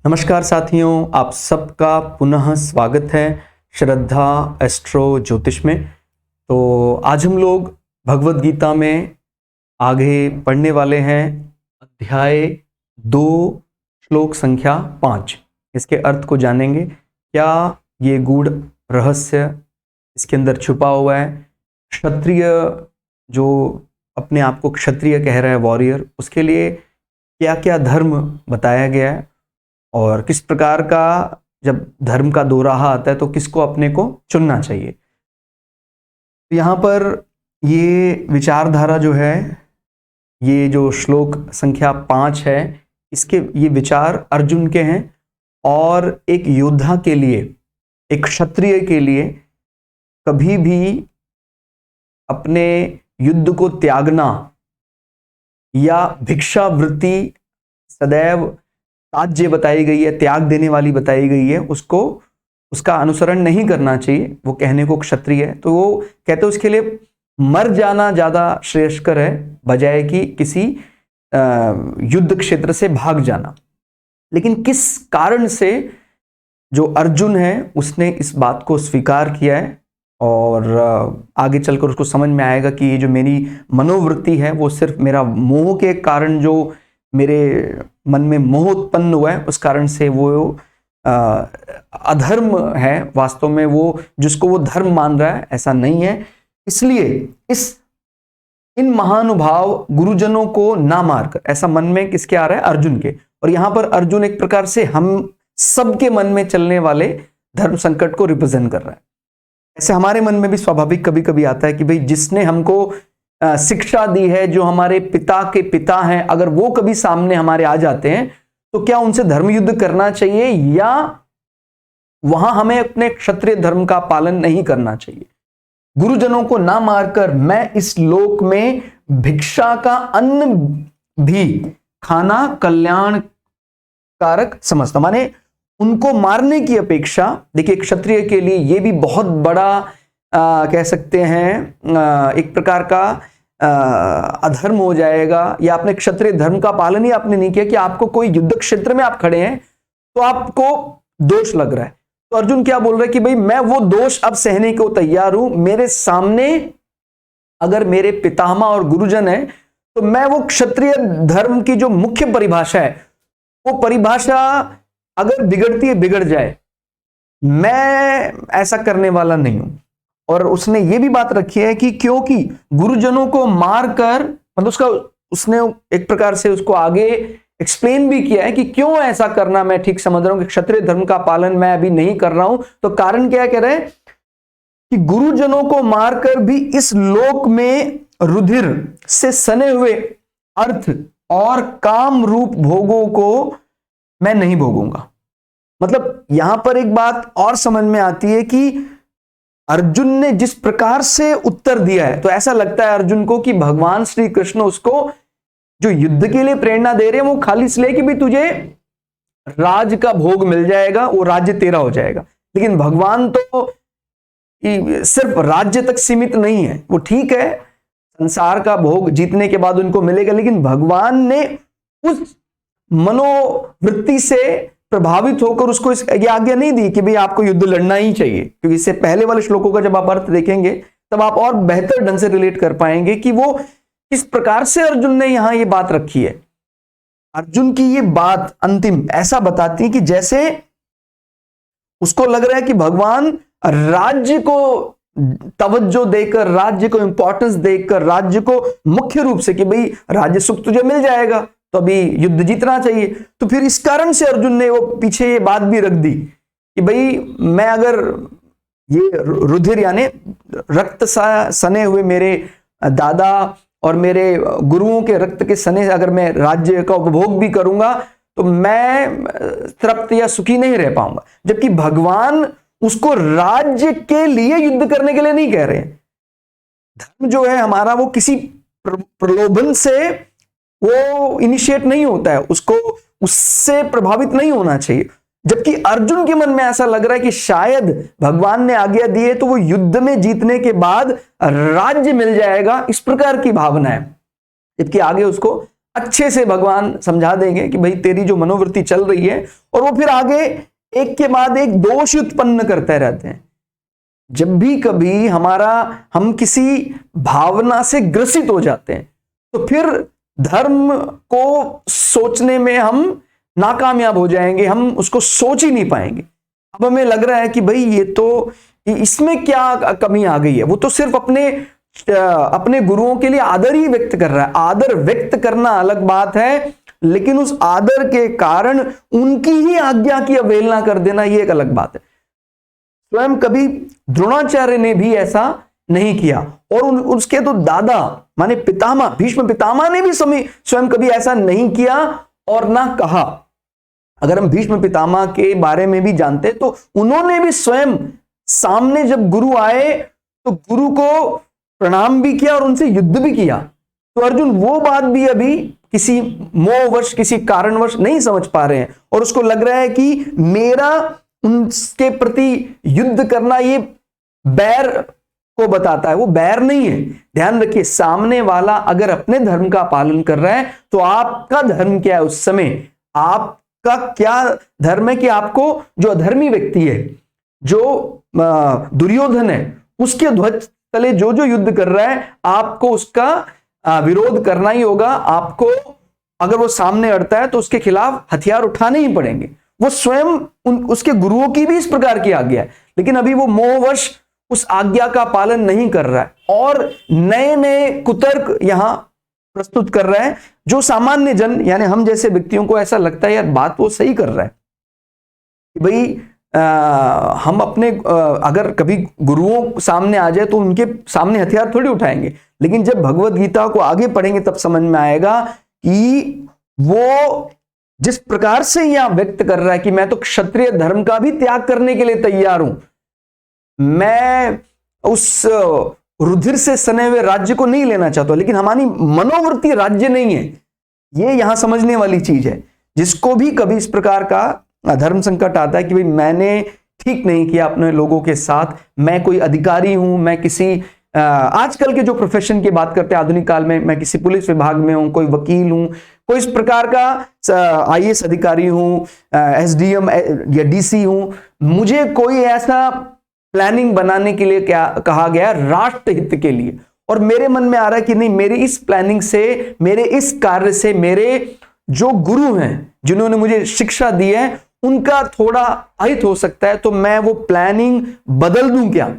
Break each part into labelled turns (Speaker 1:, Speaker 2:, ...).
Speaker 1: नमस्कार साथियों, आप सबका पुनः स्वागत है श्रद्धा एस्ट्रो ज्योतिष में। तो आज हम लोग भगवत गीता में आगे पढ़ने वाले हैं अध्याय 2 श्लोक संख्या 5। इसके अर्थ को जानेंगे। क्या ये गूढ़ रहस्य इसके अंदर छुपा हुआ है? क्षत्रिय जो अपने आप को क्षत्रिय कह रहा है, वॉरियर, उसके लिए क्या क्या धर्म बताया गया है और किस प्रकार का जब धर्म का दोराहा आता है तो किसको अपने को चुनना चाहिए। यहाँ पर ये विचारधारा जो है, ये जो श्लोक संख्या 5 है, इसके ये विचार अर्जुन के हैं और एक योद्धा के लिए, एक क्षत्रिय के लिए कभी भी अपने युद्ध को त्यागना या भिक्षावृत्ति सदैव त्याज्य बताई गई है, त्याग देने वाली बताई गई है, उसको उसका अनुसरण नहीं करना चाहिए। वो कहने को क्षत्रिय है तो वो कहते हैं उसके लिए मर जाना ज्यादा श्रेयस्कर है बजाय कि किसी युद्ध क्षेत्र से भाग जाना। लेकिन किस कारण से जो अर्जुन है उसने इस बात को स्वीकार किया है और आगे चलकर उसको समझ में आएगा कि ये जो मेरी मनोवृत्ति है वो सिर्फ मेरा मोह के कारण, जो मेरे मन में मोह उत्पन्न हुआ है उस कारण से वो अधर्म है। वास्तव में वो जिसको वो धर्म मान रहा है ऐसा नहीं है। इसलिए इन महानुभाव गुरुजनों को ना मारकर, ऐसा मन में किसके आ रहा है? अर्जुन के। और यहां पर अर्जुन एक प्रकार से हम सबके मन में चलने वाले धर्म संकट को रिप्रेजेंट कर रहा है। ऐसे हमारे मन में भी स्वाभाविक कभी कभी आता है कि भाई जिसने हमको शिक्षा दी है, जो हमारे पिता के पिता हैं, अगर वो कभी सामने हमारे आ जाते हैं तो क्या उनसे धर्म युद्ध करना चाहिए या वहां हमें अपने क्षत्रिय धर्म का पालन नहीं करना चाहिए? गुरुजनों को ना मारकर मैं इस लोक में भिक्षा का अन्न भी खाना कल्याण कारक समझता। माने उनको मारने की अपेक्षा, देखिए क्षत्रिय के लिए यह भी बहुत बड़ा कह सकते हैं एक प्रकार का अधर्म हो जाएगा, या आपने क्षत्रिय धर्म का पालन ही आपने नहीं किया कि आपको कोई युद्ध क्षेत्र में आप खड़े हैं तो आपको दोष लग रहा है। तो अर्जुन क्या बोल रहा है कि भाई मैं वो दोष अब सहने को तैयार हूं। मेरे सामने अगर मेरे पितामह और गुरुजन है तो मैं वो क्षत्रिय धर्म की जो मुख्य परिभाषा है, वो परिभाषा अगर बिगड़ती है बिगड़ जाए, मैं ऐसा करने वाला नहीं हूं। और उसने ये भी बात रखी है कि क्योंकि गुरुजनों को मारकर, मतलब उसने एक प्रकार से उसको आगे एक्सप्लेन भी किया है कि क्यों ऐसा करना मैं ठीक समझ रहा हूं कि क्षत्रिय धर्म का पालन मैं अभी नहीं कर रहा हूं। तो कारण क्या कह रहे हैं कि गुरुजनों को मारकर भी इस लोक में रुधिर से सने हुए अर्थ और काम रूप भोगों को मैं नहीं भोगूंगा। मतलब यहां पर एक बात और समझ में आती है कि अर्जुन ने जिस प्रकार से उत्तर दिया है तो ऐसा लगता है अर्जुन को कि भगवान श्री कृष्ण उसको जो युद्ध के लिए प्रेरणा दे रहे हैं वो खाली इसलिए कि भी तुझे राज का भोग मिल जाएगा, वो राज्य तेरा हो जाएगा। लेकिन भगवान तो सिर्फ राज्य तक सीमित नहीं है। वो ठीक है संसार का भोग जीतने के बाद उनको मिलेगा, लेकिन भगवान ने उस मनोवृत्ति से प्रभावित होकर उसको ये आज्ञा नहीं दी कि भाई आपको युद्ध लड़ना ही चाहिए। क्योंकि इससे पहले वाले श्लोकों का जब आप अर्थ देखेंगे तब आप और बेहतर ढंग से रिलेट कर पाएंगे कि वो किस प्रकार से अर्जुन ने यहां ये बात रखी है। अर्जुन की ये बात अंतिम ऐसा बताती है कि जैसे उसको लग रहा है कि भगवान राज्य को तवज्जो देकर, राज्य को इंपॉर्टेंस देकर, राज्य को मुख्य रूप से कि भाई राज्य सुख तुझे मिल जाएगा तो अभी युद्ध जीतना चाहिए। तो फिर इस कारण से अर्जुन ने वो पीछे ये बात भी रख दी कि भाई मैं अगर ये रुधिर यानी रक्त सने हुए मेरे दादा और मेरे गुरुओं के रक्त के सने अगर मैं राज्य का उपभोग भी करूंगा तो मैं तृप्त या सुखी नहीं रह पाऊंगा। जबकि भगवान उसको राज्य के लिए युद्ध करने के लिए नहीं कह रहे हैं। धर्म जो है हमारा वो किसी प्रलोभन से वो इनिशिएट नहीं होता है, उसको उससे प्रभावित नहीं होना चाहिए। जबकि अर्जुन के मन में ऐसा लग रहा है कि शायद भगवान ने आज्ञा दी है तो वो युद्ध में जीतने के बाद राज्य मिल जाएगा, इस प्रकार की भावना है। जबकि आगे उसको अच्छे से भगवान समझा देंगे कि भाई तेरी जो मनोवृत्ति चल रही है, और वो फिर आगे एक के बाद एक दोष उत्पन्न करते रहते हैं। जब भी कभी हम किसी भावना से ग्रसित हो जाते हैं तो फिर धर्म को सोचने में हम नाकामयाब हो जाएंगे, हम उसको सोच ही नहीं पाएंगे। अब हमें लग रहा है कि भाई ये तो, इसमें क्या कमी आ गई है। वो तो सिर्फ अपने गुरुओं के लिए आदर ही व्यक्त कर रहा है। आदर व्यक्त करना अलग बात है, लेकिन उस आदर के कारण उनकी ही आज्ञा की अवहेलना कर देना ये एक अलग बात है। स्वयं कभी द्रोणाचार्य ने भी ऐसा नहीं किया, और उसके तो दादा माने पितामह, भीष्म पितामह ने भी स्वयं कभी ऐसा नहीं किया और ना कहा। अगर हम भीष्म पितामह के बारे में भी जानते तो उन्होंने भी स्वयं सामने जब गुरु आए तो गुरु को प्रणाम भी किया और उनसे युद्ध भी किया। तो अर्जुन वो बात भी अभी किसी मोहवश, किसी कारणवश नहीं समझ पा रहे हैं, और उसको लग रहा है कि मेरा उनके प्रति युद्ध करना ये बैर को बताता है। वो बैर नहीं है। ध्यान रखिए, सामने वाला अगर अपने धर्म का पालन कर रहा है तो आपका धर्म क्या है उस समय? आपका क्या धर्म है कि आपको जो अधर्मी व्यक्ति है, जो दुर्योधन है, उसके ध्वज तले जो जो युद्ध कर रहा है, आपको उसका विरोध करना ही होगा। आपको अगर वो सामने अड़ता है तो उसके खिलाफ हथियार उठाने ही पड़ेंगे। वो स्वयं उसके गुरुओं की भी इस प्रकार की आज्ञा है, लेकिन अभी वो मोहवश उस आज्ञा का पालन नहीं कर रहा है और नए नए कुतर्क यहां प्रस्तुत कर रहा है, जो सामान्य जन यानी हम जैसे व्यक्तियों को ऐसा लगता है यार बात वो सही कर रहा है कि भाई हम अपने अगर कभी गुरुओं सामने आ जाए तो उनके सामने हथियार थोड़ी उठाएंगे। लेकिन जब भगवत गीता को आगे पढ़ेंगे तब समझ में आएगा कि वो जिस प्रकार से यहां व्यक्त कर रहा है कि मैं तो क्षत्रिय धर्म का भी त्याग करने के लिए तैयार हूं, मैं उस रुधिर से सने हुए राज्य को नहीं लेना चाहता, लेकिन हमारी मनोवृत्ति राज्य नहीं है। ये यहां समझने वाली चीज है। जिसको भी कभी इस प्रकार का धर्म संकट आता है कि भाई मैंने ठीक नहीं किया अपने लोगों के साथ, मैं कोई अधिकारी हूं, मैं किसी आजकल के जो प्रोफेशन की बात करते हैं आधुनिक काल में, मैं किसी पुलिस विभाग में हूं, कोई वकील हूं, कोई इस प्रकार का आईएएस अधिकारी हूं, एसडीएम या डीसी हूं, मुझे कोई ऐसा प्लानिंग बनाने के लिए क्या कहा गया राष्ट्र हित के लिए, और मेरे मन में आ रहा है कि नहीं, मेरी इस प्लानिंग से, मेरे इस कार्य से मेरे जो गुरु हैं जिन्होंने मुझे शिक्षा दी है उनका थोड़ा अहित हो सकता है, तो मैं वो प्लानिंग बदल दूं क्या?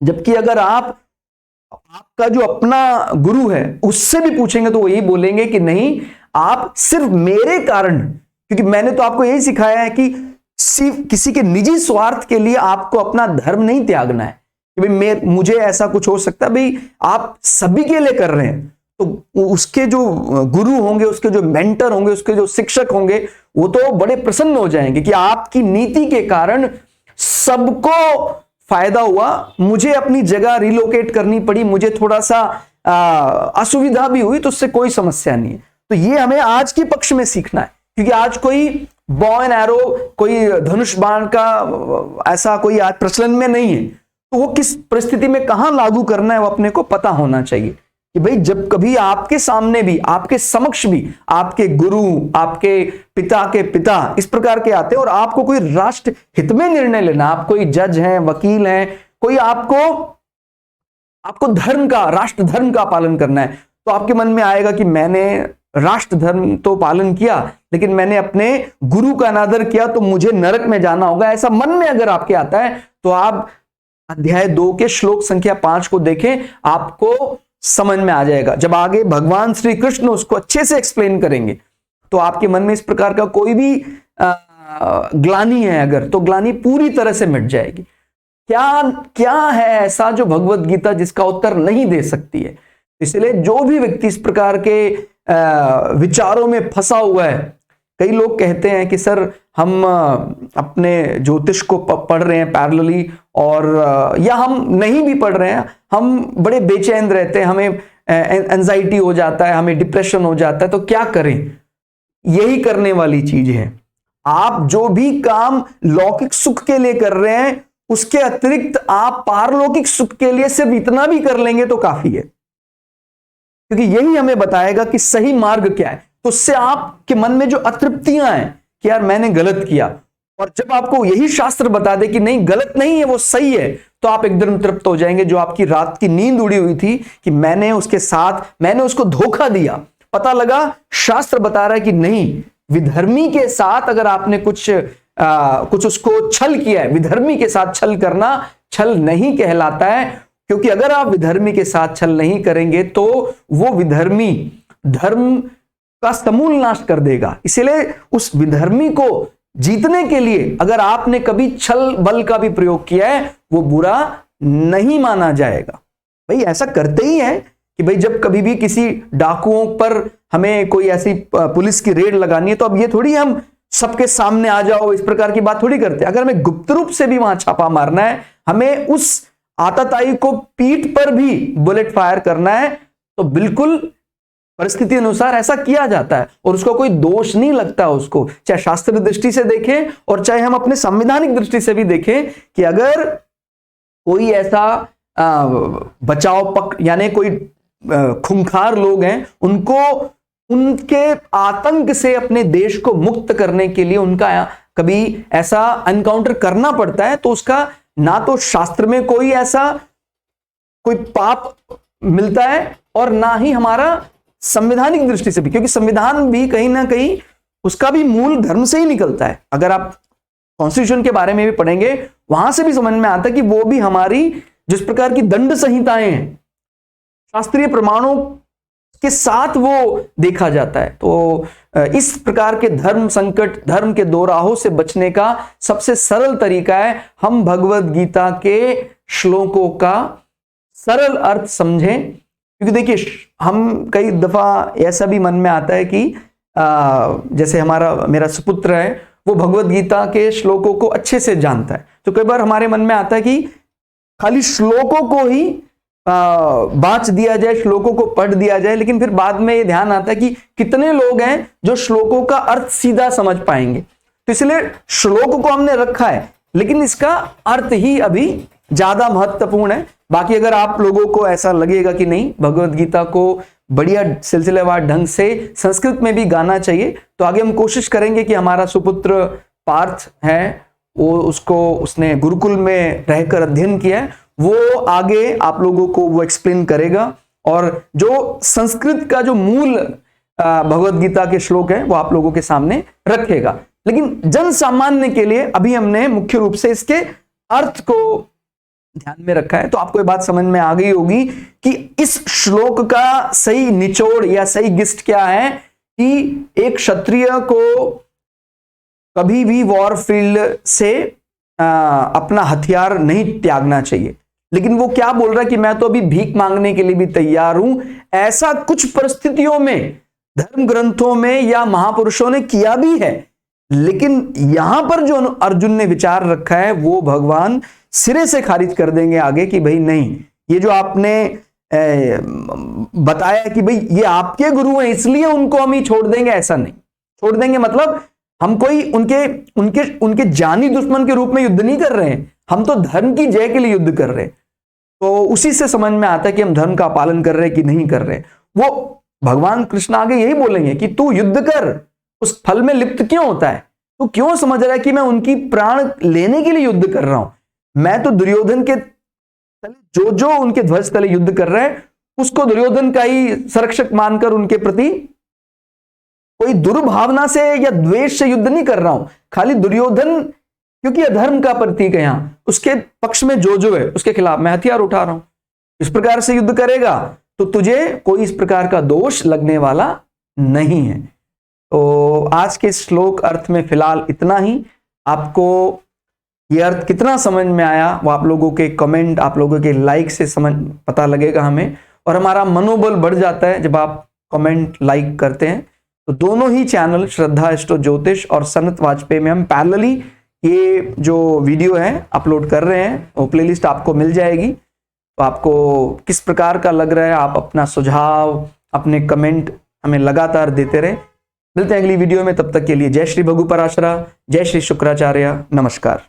Speaker 1: जबकि अगर आपका जो अपना गुरु है उससे भी पूछेंगे तो वो यही बोलेंगे कि नहीं, आप सिर्फ मेरे कारण, क्योंकि मैंने तो आपको यही सिखाया है कि सिर्फ किसी के निजी स्वार्थ के लिए आपको अपना धर्म नहीं त्यागना है कि भाई मुझे ऐसा कुछ हो सकता है। भाई आप सभी के लिए कर रहे हैं तो उसके जो गुरु होंगे, उसके जो मेंटर होंगे, उसके जो शिक्षक होंगे, वो तो बड़े प्रसन्न हो जाएंगे कि आपकी नीति के कारण सबको फायदा हुआ, मुझे अपनी जगह रिलोकेट करनी पड़ी, मुझे थोड़ा सा असुविधा भी हुई, तो उससे कोई समस्या नहीं है। तो ये हमें आज के पक्ष में सीखना है, क्योंकि आज कोई बॉ एंड एरो, कोई धनुष बाण का ऐसा कोई आज प्रचलन में नहीं है। तो वो किस परिस्थिति में कहां लागू करना है वो अपने को पता होना चाहिए कि भाई जब कभी आपके सामने भी, आपके समक्ष भी आपके गुरु, आपके पिता के पिता इस प्रकार के आते हैं और आपको कोई राष्ट्र हित में निर्णय लेना, आप कोई जज हैं, वकील हैं, कोई आपको धर्म का, राष्ट्र धर्म का पालन करना है, तो आपके मन में आएगा कि मैंने राष्ट्र धर्म तो पालन किया लेकिन मैंने अपने गुरु का अनादर किया तो मुझे नरक में जाना होगा। ऐसा मन में अगर आपके आता है तो आप अध्याय 2 के श्लोक संख्या 5 को देखें, आपको समझ में आ जाएगा। जब आगे भगवान श्री कृष्ण उसको अच्छे से एक्सप्लेन करेंगे तो आपके मन में इस प्रकार का कोई भी ग्लानि है अगर, तो ग्लानि पूरी तरह से मिट जाएगी। क्या है ऐसा जो भगवत गीता जिसका उत्तर नहीं दे सकती है? इसलिए जो भी व्यक्ति इस प्रकार के विचारों में फंसा हुआ है, कई लोग कहते हैं कि सर हम अपने ज्योतिष को पढ़ रहे हैं पैरेलली, और या हम नहीं भी पढ़ रहे हैं, हम बड़े बेचैन रहते हैं, हमें एंजाइटी हो जाता है, हमें डिप्रेशन हो जाता है, तो क्या करें? यही करने वाली चीज है। आप जो भी काम लौकिक सुख के लिए कर रहे हैं उसके अतिरिक्त आप पारलौकिक सुख के लिए सिर्फ इतना भी कर लेंगे तो काफी है। क्योंकि यही हमें बताएगा कि सही मार्ग क्या है। तो उससे आपके मन में जो अतृप्तियां हैं कि यार मैंने गलत किया, और जब आपको यही शास्त्र बता दे कि नहीं गलत नहीं है वो सही है, तो आप एकदम तृप्त हो जाएंगे। जो आपकी रात की नींद उड़ी हुई थी कि मैंने उसको धोखा दिया, पता लगा शास्त्र बता रहा है कि नहीं, विधर्मी के साथ अगर आपने कुछ उसको छल किया है, विधर्मी के साथ छल करना छल नहीं कहलाता है, क्योंकि अगर आप विधर्मी के साथ छल नहीं करेंगे तो वो विधर्मी धर्म का समूल नाश कर देगा। इसलिए उस विधर्मी को जीतने के लिए अगर आपने कभी छल बल का भी प्रयोग किया है, वो बुरा नहीं माना जाएगा। भाई ऐसा करते ही है कि भाई जब कभी भी किसी डाकुओं पर हमें कोई ऐसी पुलिस की रेड लगानी है, तो अब ये थोड़ी हम सबके सामने आ जाओ इस प्रकार की बात थोड़ी करते। अगर हमें गुप्त रूप से भी वहां छापा मारना है, हमें उस आतताई को पीठ पर भी बुलेट फायर करना है, तो बिल्कुल परिस्थिति अनुसार ऐसा किया जाता है और उसको कोई दोष नहीं लगता उसको, चाहे शास्त्रीय दृष्टि से देखें और चाहे हम अपने संवैधानिक दृष्टि से भी देखें कि अगर कोई ऐसा बचाव पक्ष यानी कोई खूंखार लोग हैं, उनको उनके आतंक से अपने देश को मुक्त करने के लिए उनका कभी ऐसा एनकाउंटर करना पड़ता है, तो उसका ना तो शास्त्र में कोई ऐसा कोई पाप मिलता है और ना ही हमारा संवैधानिक दृष्टि से भी, क्योंकि संविधान भी कहीं ना कहीं उसका भी मूल धर्म से ही निकलता है। अगर आप कॉन्स्टिट्यूशन के बारे में भी पढ़ेंगे, वहां से भी समझ में आता है कि वो भी हमारी जिस प्रकार की दंड संहिताएं हैं, शास्त्रीय प्रमाणों के साथ वो देखा जाता है। तो इस प्रकार के धर्म संकट, धर्म के दो राहों से बचने का सबसे सरल तरीका है हम भगवद गीता के श्लोकों का सरल अर्थ समझें। क्योंकि देखिए हम कई दफा ऐसा भी मन में आता है कि जैसे मेरा सुपुत्र है, वो भगवद गीता के श्लोकों को अच्छे से जानता है, तो कई बार हमारे मन में आता है कि खाली श्लोकों को ही बांच दिया जाए, श्लोकों को पढ़ दिया जाए, लेकिन फिर बाद में ये ध्यान आता है कि कितने लोग हैं जो श्लोकों का अर्थ सीधा समझ पाएंगे। तो इसलिए श्लोक को हमने रखा है, लेकिन इसका अर्थ ही अभी ज्यादा महत्वपूर्ण है। बाकी अगर आप लोगों को ऐसा लगेगा कि नहीं भगवद गीता को बढ़िया सिलसिलेवार ढंग से संस्कृत में भी गाना चाहिए, तो आगे हम कोशिश करेंगे कि हमारा सुपुत्र पार्थ है, उसने गुरुकुल में रहकर अध्ययन किया है, वो आगे आप लोगों को वो एक्सप्लेन करेगा और जो संस्कृत का जो मूल भगवद गीता के श्लोक है वो आप लोगों के सामने रखेगा। लेकिन जन सामान्य के लिए अभी हमने मुख्य रूप से इसके अर्थ को ध्यान में रखा है। तो आपको ये बात समझ में आ गई होगी कि इस श्लोक का सही निचोड़ या सही गिस्ट क्या है कि एक क्षत्रिय को कभी भी वॉर फील्ड से अपना हथियार नहीं त्यागना चाहिए। लेकिन वो क्या बोल रहा है कि मैं तो अभी भीख मांगने के लिए भी तैयार हूं। ऐसा कुछ परिस्थितियों में धर्म ग्रंथों में या महापुरुषों ने किया भी है, लेकिन यहां पर जो अर्जुन ने विचार रखा है वो भगवान सिरे से खारिज कर देंगे आगे कि भाई नहीं, ये जो आपने बताया कि भाई ये आपके गुरु हैं इसलिए उनको हम ही छोड़ देंगे, ऐसा नहीं। छोड़ देंगे मतलब हम कोई उनके जानी दुश्मन के रूप में युद्ध नहीं कर रहे हैं, हम तो धर्म की जय के लिए युद्ध कर रहे हैं। तो उसी से समझ में आता है कि हम धर्म का पालन कर रहे हैं कि नहीं कर रहे। वो भगवान कृष्ण आगे यही बोलेंगे कि तू युद्ध कर, उस फल में लिप्त क्यों होता है, तू क्यों समझ रहा है कि मैं उनकी प्राण लेने के लिए युद्ध कर रहा हूं। मैं तो दुर्योधन के तले जो उनके ध्वज तले युद्ध कर रहे हैं उसको दुर्योधन का ही संरक्षक मानकर उनके प्रति कोई दुर्भावना से या द्वेष से युद्ध नहीं कर रहा हूं। खाली दुर्योधन क्योंकि अधर्म का प्रतीक है, यहां उसके पक्ष में जो है उसके खिलाफ मैं हथियार उठा रहा हूं। इस प्रकार से युद्ध करेगा तो तुझे कोई इस प्रकार का दोष लगने वाला नहीं है। तो आज के श्लोक अर्थ में फिलहाल इतना ही। आपको ये अर्थ कितना समझ में आया वो आप लोगों के कमेंट, आप लोगों के लाइक से पता लगेगा हमें, और हमारा मनोबल बढ़ जाता है जब आप कमेंट लाइक करते हैं। तो दोनों ही चैनल श्रद्धा एस्ट्रो ज्योतिष और सनत वाजपेयी में हम पैरेलली ये जो वीडियो है अपलोड कर रहे हैं, वो प्लेलिस्ट आपको मिल जाएगी। तो आपको किस प्रकार का लग रहा है, आप अपना सुझाव, अपने कमेंट हमें लगातार देते रहे। मिलते हैं अगली वीडियो में, तब तक के लिए जय श्री भगु पराशरा, जय श्री शुक्राचार्य, नमस्कार।